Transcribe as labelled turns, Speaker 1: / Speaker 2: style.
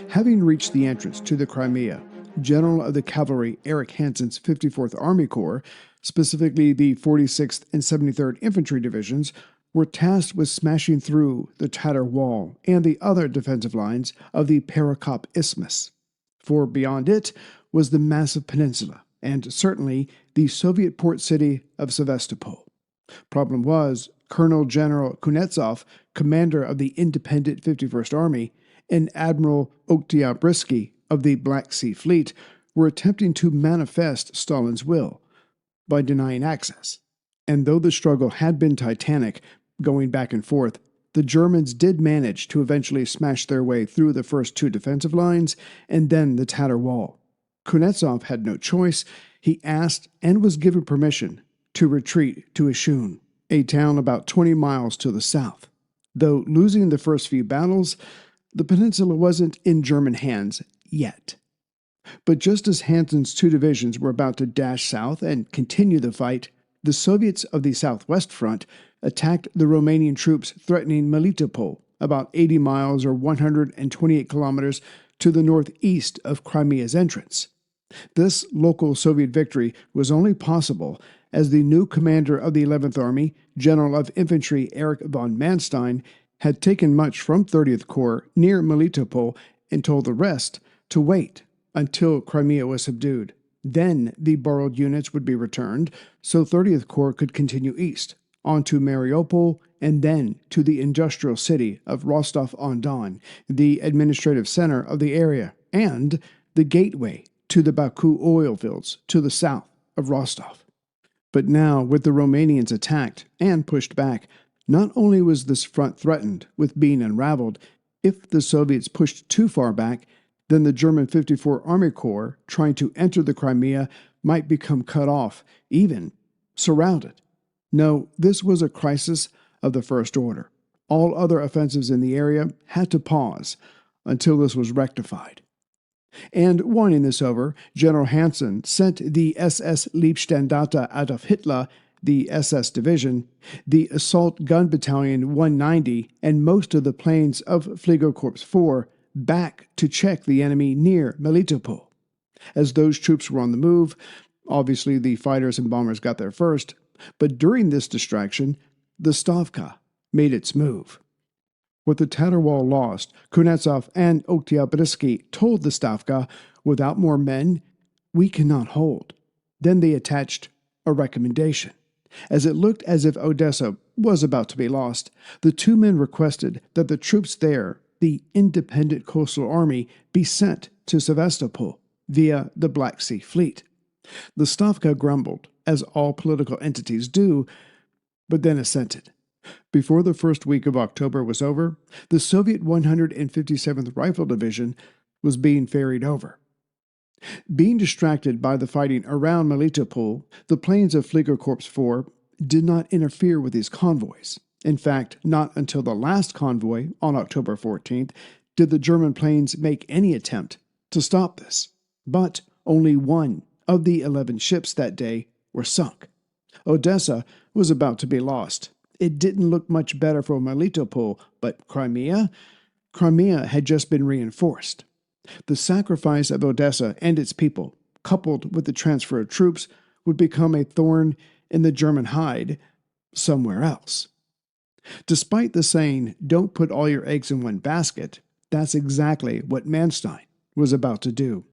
Speaker 1: Having reached the entrance to the Crimea, General of the Cavalry Erich Hansen's 54th Army Corps, specifically the 46th and 73rd Infantry Divisions, were tasked with smashing through the Tatar Wall and the other defensive lines of the Perekop Isthmus. For beyond it was the massive peninsula, and certainly the Soviet port city of Sevastopol. Problem was, Colonel General Kuznetsov, commander of the independent 51st Army, and Admiral Oktyabrsky of the Black Sea Fleet were attempting to manifest Stalin's will by denying access. And though the struggle had been titanic, going back and forth, the Germans did manage to eventually smash their way through the first two defensive lines and then the Tatar Wall. Kuznetsov had no choice. He asked and was given permission to retreat to Ishun, a town about 20 miles to the south. Though losing the first few battles, the peninsula wasn't in German hands yet. But just as Hansen's two divisions were about to dash south and continue the fight, the Soviets of the Southwest Front attacked the Romanian troops threatening Melitopol, about 80 miles or 128 kilometers to the northeast of Crimea's entrance. This local Soviet victory was only possible as the new commander of the 11th Army, General of Infantry Erich von Manstein, had taken much from 30th Corps near Melitopol and told the rest to wait until Crimea was subdued. Then the borrowed units would be returned, so 30th Corps could continue east, on to Mariupol, and then to the industrial city of Rostov-on-Don, the administrative center of the area, and the gateway to the Baku oil fields to the south of Rostov. But now, with the Romanians attacked and pushed back, not only was this front threatened with being unraveled, if the Soviets pushed too far back, then the German 54th Army Corps trying to enter the Crimea might become cut off, even surrounded. No, this was a crisis of the first order. All other offensives in the area had to pause until this was rectified. And warning this over, General Hansen sent the SS Leibstandarte Adolf Hitler, the SS Division, the Assault Gun Battalion 190, and most of the planes of Fliegerkorps 4 back to check the enemy near Melitopol. As those troops were on the move, obviously the fighters and bombers got there first, but during this distraction, the Stavka made its move. With the Tatar Wall lost, Kuznetsov and Oktyabrsky told the Stavka, without more men, we cannot hold. Then they attached a recommendation. As it looked as if Odessa was about to be lost, the two men requested that the troops there, the independent coastal army, be sent to Sevastopol via the Black Sea Fleet. The Stavka grumbled, as all political entities do, but then assented. Before the first week of October was over, the Soviet 157th Rifle Division was being ferried over. Being distracted by the fighting around Melitopol, the planes of Fliegerkorps 4 did not interfere with these convoys. In fact, not until the last convoy on October 14th did the German planes make any attempt to stop this. But only one of the 11 ships that day were sunk. Odessa was about to be lost. It didn't look much better for Melitopol, but Crimea? Crimea had just been reinforced. The sacrifice of Odessa and its people, coupled with the transfer of troops, would become a thorn in the German hide somewhere else. Despite the saying, don't put all your eggs in one basket, that's exactly what Manstein was about to do.